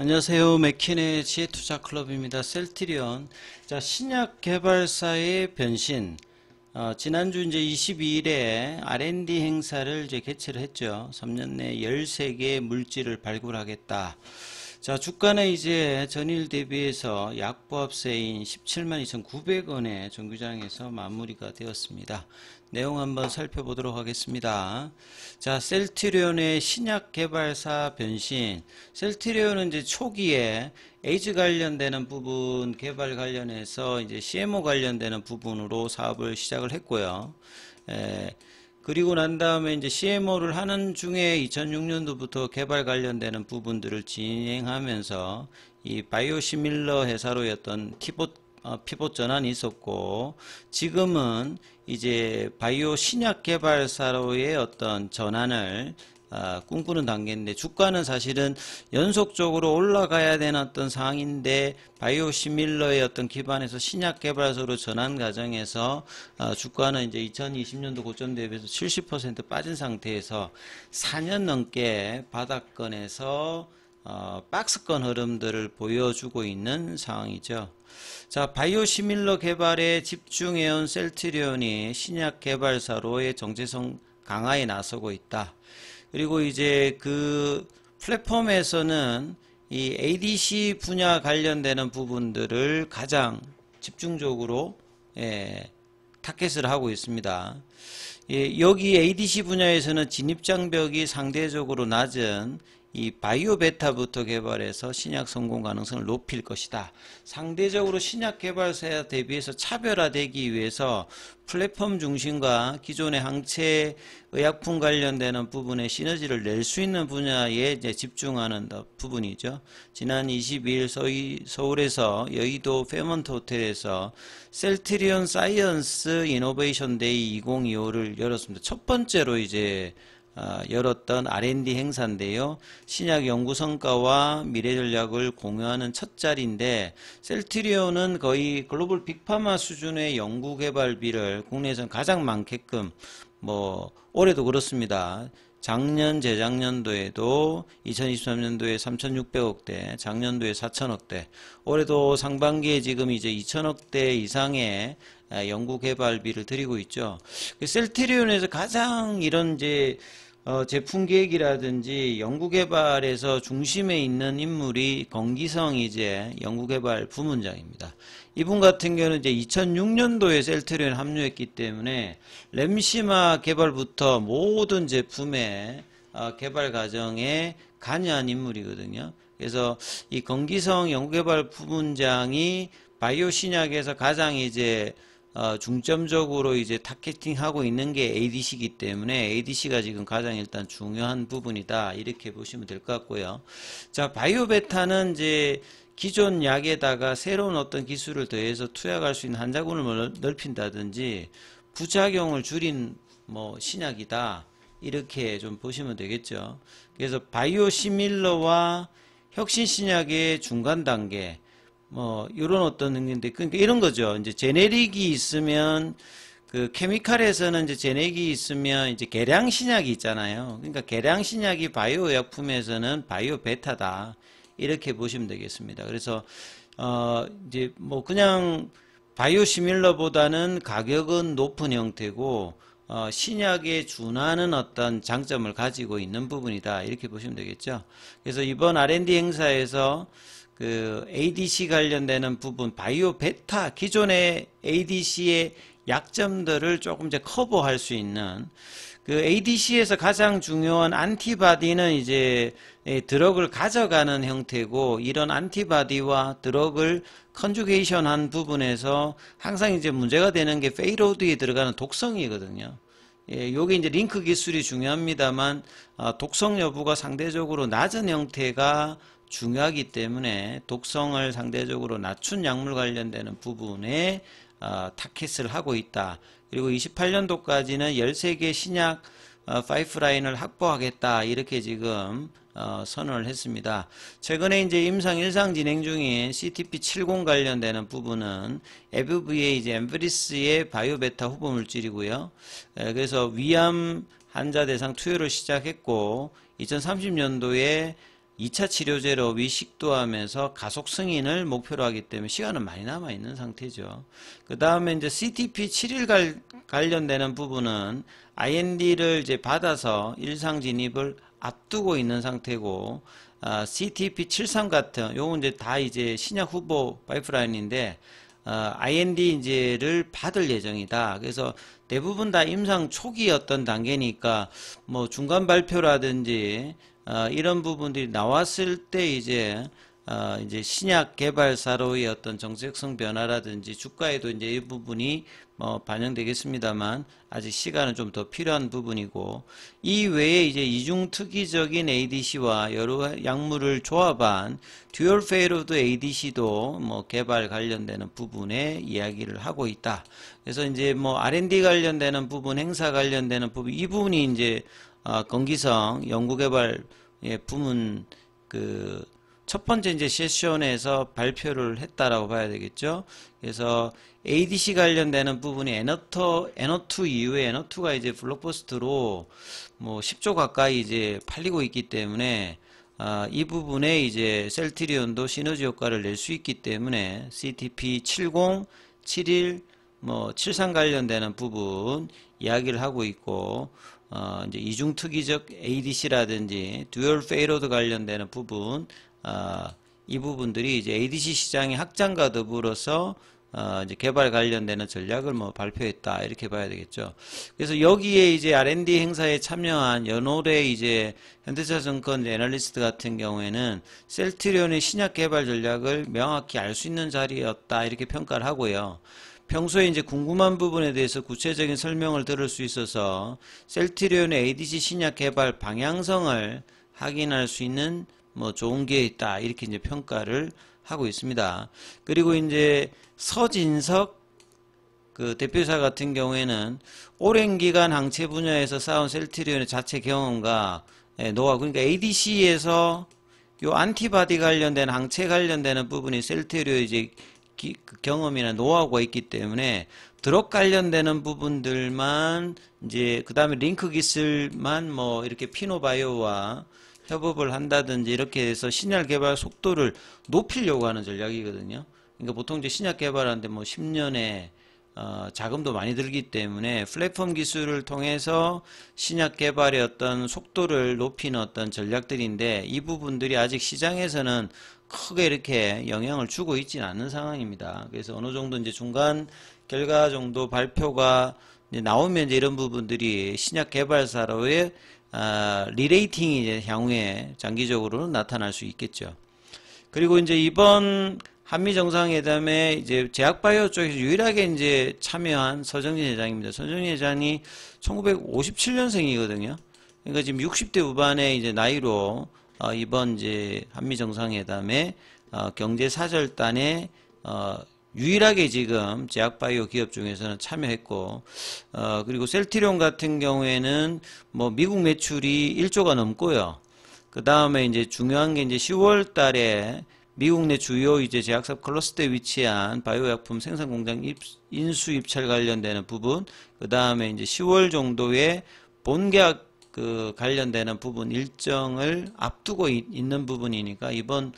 안녕하세요. 맥킨의 지혜투자클럽입니다. 셀트리온. 자, 신약 개발사의 변신. 지난주 이제 22일에 R&D 행사를 이제 개최를 했죠. 3년 내 13개의 물질을 발굴하겠다. 자, 주가는 이제 전일 대비해서 약보합세인 172,900원의 정규장에서 마무리가 되었습니다. 내용 한번 살펴보도록 하겠습니다. 자, 셀트리온의 신약 개발사 변신. 셀트리온은 이제 초기에 에이즈 관련되는 부분 개발 관련해서 이제 CMO 관련되는 부분으로 사업을 시작을 했고요. 그리고 난 다음에 이제 CMO를 하는 중에 2006년도부터 개발 관련되는 부분들을 진행하면서 이 바이오시밀러 회사로의 어떤 피봇 전환이 있었고, 지금은 이제 바이오 신약 개발사로의 어떤 전환을 꿈꾸는 단계인데, 주가는 사실은 연속적으로 올라가야 되는 어떤 상황인데, 바이오시밀러의 어떤 기반에서 신약 개발소로 전환 과정에서 주가는 이제 2020년도 고점 대비해서 70% 빠진 상태에서 4년 넘게 바닥권에서 박스권 흐름들을 보여주고 있는 상황이죠. 자, 바이오시밀러 개발에 집중해온 셀트리온이 신약 개발사로의 정체성 강화에 나서고 있다. 그리고 이제 그 플랫폼에서는 이 ADC 분야 관련되는 부분들을 가장 집중적으로 타겟을 하고 있습니다. 여기 ADC 분야에서는 진입장벽이 상대적으로 낮은 이 바이오 베타부터 개발해서 신약 성공 가능성을 높일 것이다. 상대적으로 신약 개발사 대비해서 차별화되기 위해서 플랫폼 중심과 기존의 항체 의약품 관련되는 부분에 시너지를 낼 수 있는 분야에 이제 집중하는 부분이죠. 지난 22일 서울에서 여의도 페먼트 호텔에서 셀트리온 사이언스 이노베이션 데이 2025를 열었습니다. 첫 번째로 이제 열었던 R&D 행사인데요. 신약 연구 성과와 미래 전략을 공유하는 첫 자리인데, 셀트리온은 거의 글로벌 빅파마 수준의 연구 개발비를 국내에서는 가장 많게끔, 올해도 그렇습니다. 작년, 재작년도에도 2023년도에 3,600억대, 작년도에 4,000억대, 올해도 상반기에 지금 이제 2,000억대 이상의 연구 개발비를 들이고 있죠. 셀트리온에서 가장 이런 이제 제품 계획이라든지 연구개발에서 중심에 있는 인물이 권기성 이제 연구개발 부문장입니다. 이분 같은 경우는 이제 2006년도에 셀트리온에 합류했기 때문에 램시마 개발부터 모든 제품의 개발 과정에 관여한 인물이거든요. 그래서 이 권기성 연구개발 부문장이 바이오 신약에서 가장 이제 중점적으로 이제 타겟팅하고 있는 게 ADC이기 때문에 ADC가 지금 가장 일단 중요한 부분이다, 이렇게 보시면 될 것 같고요. 자, 바이오 베타는 이제 기존 약에다가 새로운 어떤 기술을 더해서 투약할 수 있는 환자군을 넓힌다든지 부작용을 줄인 신약이다, 이렇게 좀 보시면 되겠죠. 그래서 바이오 시밀러와 혁신 신약의 중간 단계, 이런 어떤 능력인데, 그러니까 이런 거죠. 이제 제네릭이 있으면, 그 케미칼에서는 이제 제네릭이 있으면 이제 계량 신약이 있잖아요. 그러니까 계량 신약이 바이오 약품에서는 바이오 베타다, 이렇게 보시면 되겠습니다. 그래서 이제 그냥 바이오 시밀러보다는 가격은 높은 형태고 신약에 준하는 어떤 장점을 가지고 있는 부분이다, 이렇게 보시면 되겠죠. 그래서 이번 R&D 행사에서 그 ADC 관련되는 부분, 바이오 베타, 기존의 ADC의 약점들을 조금 이제 커버할 수 있는, 그 ADC에서 가장 중요한 안티바디는 이제 드럭을 가져가는 형태고, 이런 안티바디와 드럭을 컨주게이션 한 부분에서 항상 이제 문제가 되는 게 페이로드에 들어가는 독성이거든요. 요게 이제 링크 기술이 중요합니다만, 독성 여부가 상대적으로 낮은 형태가 중요하기 때문에 독성을 상대적으로 낮춘 약물 관련되는 부분에 타켓을 하고 있다. 그리고 28년도까지는 13개 신약 파이프라인을 확보하겠다, 이렇게 지금 선언을 했습니다. 최근에 이제 임상 1상 진행 중인 CTP70 관련되는 부분은 FVA 이제 엠브리스의 바이오베타 후보 물질이고요. 그래서 위암 환자 대상 투여를 시작했고 2030년도에 2차 치료제로 위식도하면서 가속 승인을 목표로 하기 때문에 시간은 많이 남아 있는 상태죠. 그 다음에 이제 CTP71 관련되는 부분은 IND를 이제 받아서 일상 진입을 앞두고 있는 상태고, CTP73 같은 요건 이제 다 이제 신약 후보 파이프라인인데, IND 이제를 받을 예정이다. 그래서 대부분 다 임상 초기 어떤 단계니까 뭐 중간 발표라든지 이런 부분들이 나왔을 때 이제 신약 개발사로의 어떤 정책성 변화라든지 주가에도 이제 이 부분이 반영되겠습니다만 아직 시간은 좀 더 필요한 부분이고, 이 외에 이제 이중 특이적인 ADC와 여러 약물을 조합한 듀얼 페이로드 ADC도 개발 관련되는 부분에 이야기를 하고 있다. 그래서 이제 R&D 관련되는 부분, 행사 관련되는 부분, 이 부분이 이제 건기성 연구개발 부문 첫 번째 이제 세션에서 발표를 했다라고 봐야 되겠죠. 그래서 ADC 관련되는 부분이 N02 이후에 N02가 이제 블록버스터로 10조 가까이 이제 팔리고 있기 때문에 이 부분에 이제 셀트리온도 시너지 효과를 낼 수 있기 때문에 CTP70, 71, 73 관련되는 부분 이야기를 하고 있고, 이제 이중특이적 ADC라든지 듀얼 페이로드 관련되는 부분, 이 부분들이 이제 ADC 시장의 확장과 더불어서 이제 개발 관련되는 전략을 발표했다, 이렇게 봐야 되겠죠. 그래서 여기에 이제 R&D 행사에 참여한 연올의 이제 현대차증권 애널리스트 같은 경우에는 셀트리온의 신약 개발 전략을 명확히 알 수 있는 자리였다, 이렇게 평가를 하고요. 평소에 이제 궁금한 부분에 대해서 구체적인 설명을 들을 수 있어서 셀트리온의 ADC 신약 개발 방향성을 확인할 수 있는 좋은 게 있다, 이렇게 이제 평가를 하고 있습니다. 그리고 이제 서진석 대표이사 같은 경우에는 오랜 기간 항체 분야에서 쌓은 셀트리온의 자체 경험과 노하우, 그러니까 ADC에서 요 안티바디 관련된 항체 관련되는 부분이 셀트리온의 이제 경험이나 노하우가 있기 때문에 드럭 관련되는 부분들만 이제 그 다음에 링크 기술만 이렇게 피노바이오와 협업을 한다든지 이렇게 해서 신약 개발 속도를 높이려고 하는 전략이거든요. 그러니까 보통 이제 신약 개발하는데 10년에 자금도 많이 들기 때문에 플랫폼 기술을 통해서 신약 개발의 어떤 속도를 높이는 어떤 전략들인데, 이 부분들이 아직 시장에서는 크게 이렇게 영향을 주고 있지는 않는 상황입니다. 그래서 어느 정도 이제 중간 결과 정도 발표가 이제 나오면 이제 이런 부분들이 신약 개발사로의 리레이팅이 이제 향후에 장기적으로는 나타날 수 있겠죠. 그리고 이제 이번 한미 정상회담에 이제 제약바이오 쪽에서 유일하게 이제 참여한 서정진 회장입니다. 서정진 회장이 1957년생이거든요. 그러니까 지금 60대 후반의 이제 나이로 이번 이제 한미 정상회담에 경제사절단에 유일하게 지금 제약바이오 기업 중에서는 참여했고, 그리고 셀트리온 같은 경우에는 미국 매출이 1조가 넘고요. 그 다음에 이제 중요한 게 이제 10월 달에 미국 내 주요 이제 제약사 클러스터에 위치한 바이오약품 생산 공장 인수 입찰 관련되는 부분, 그 다음에 이제 10월 정도에 본계약 관련되는 부분 일정을 앞두고 있는 부분이니까 이번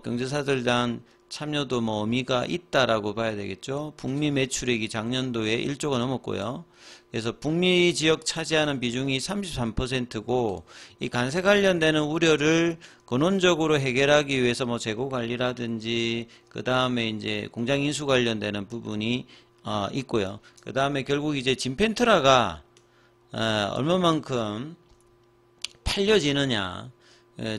경제사절단 참여도 의미가 있다라고 봐야 되겠죠. 북미 매출액이 작년도에 1조가 넘었고요. 그래서 북미 지역 차지하는 비중이 33%고, 이 관세 관련되는 우려를 근원적으로 해결하기 위해서 재고 관리라든지 그 다음에 이제 공장 인수 관련되는 부분이 있고요. 그 다음에 결국 이제 진펜트라가 얼마만큼 팔려지느냐.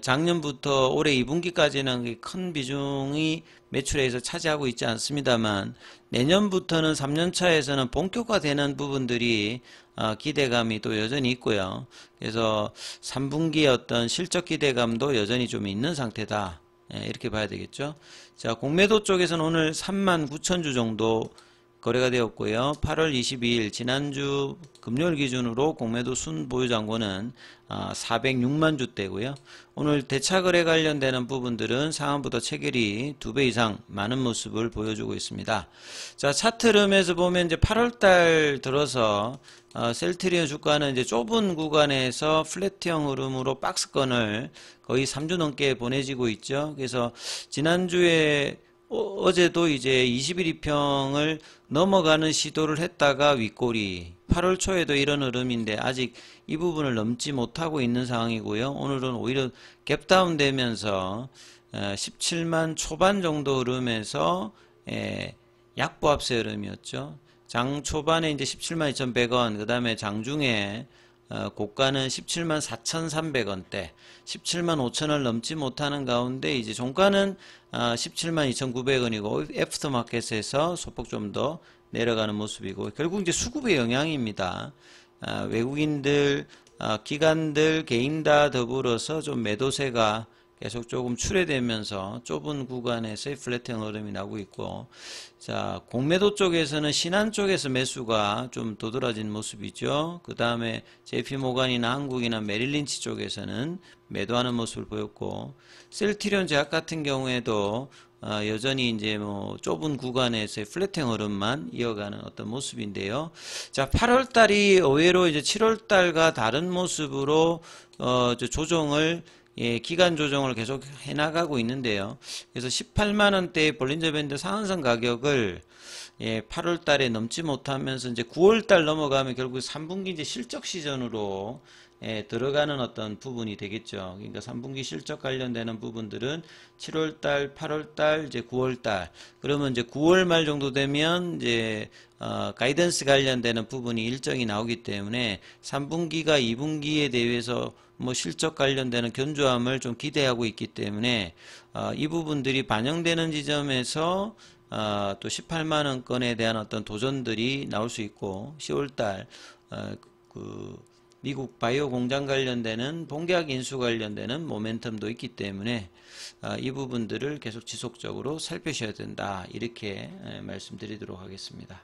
작년부터 올해 2분기까지는 큰 비중이 매출에서 차지하고 있지 않습니다만, 내년부터는 3년차에서는 본격화되는 부분들이 기대감이 또 여전히 있고요. 그래서 3분기의 어떤 실적 기대감도 여전히 좀 있는 상태다, 이렇게 봐야 되겠죠. 자, 공매도 쪽에서는 오늘 39,000주 정도 거래가 되었고요. 8월 22일 지난주 금요일 기준으로 공매도 순보유 잔고는 406만 주대고요. 오늘 대차거래 관련되는 부분들은 상한보다 체결이 2배 이상 많은 모습을 보여주고 있습니다. 자, 차트 흐름에서 보면 이제 8월달 들어서 셀트리온 주가는 이제 좁은 구간에서 플랫형 흐름으로 박스권을 거의 3주 넘게 보내지고 있죠. 그래서 지난주에 어제도 이제 21 2평을 넘어가는 시도를 했다가 윗꼬리, 8월 초에도 이런 흐름인데 아직 이 부분을 넘지 못하고 있는 상황이고요. 오늘은 오히려 갭다운 되면서 17만 초반 정도 흐름에서 약보합세 흐름이었죠. 장 초반에 이제 17만 2,100원, 그 다음에 장중에 고가는 17만 4,300원대, 17만 5천원을 넘지 못하는 가운데 이제 종가는 17만 2,900원이고 애프터마켓에서 소폭 좀 더 내려가는 모습이고, 결국 이제 수급의 영향입니다. 외국인들, 기관들, 개인 다 더불어서 좀 매도세가 계속 조금 출회되면서 좁은 구간에서의 플랫형 흐름이 나고 있고, 자, 공매도 쪽에서는 신한 쪽에서 매수가 좀 도드라진 모습이죠. 그 다음에 JP모간이나 한국이나 메릴린치 쪽에서는 매도하는 모습을 보였고, 셀트리온 제약 같은 경우에도 여전히 이제 뭐 좁은 구간에서의 플랫형 흐름만 이어가는 어떤 모습인데요. 자, 8월 달이 의외로 이제 7월 달과 다른 모습으로 조정을 기간 조정을 계속 해나가고 있는데요. 그래서 18만원대의 볼린저 밴드 상한선 가격을 8월 달에 넘지 못하면서 이제 9월 달 넘어가면 결국 3분기 이제 실적 시즌으로 들어가는 어떤 부분이 되겠죠. 그러니까 3분기 실적 관련되는 부분들은 7월 달, 8월 달, 이제 9월 달. 그러면 이제 9월 말 정도 되면 이제 가이던스 관련되는 부분이 일정이 나오기 때문에 3분기가 2분기에 대해서 뭐 실적 관련되는 견조함을 좀 기대하고 있기 때문에 이 부분들이 반영되는 지점에서 또 18만원권에 대한 어떤 도전들이 나올 수 있고, 10월달 미국 바이오 공장 관련되는 본계약 인수 관련되는 모멘텀도 있기 때문에 이 부분들을 계속 지속적으로 살펴셔야 된다, 이렇게 말씀드리도록 하겠습니다.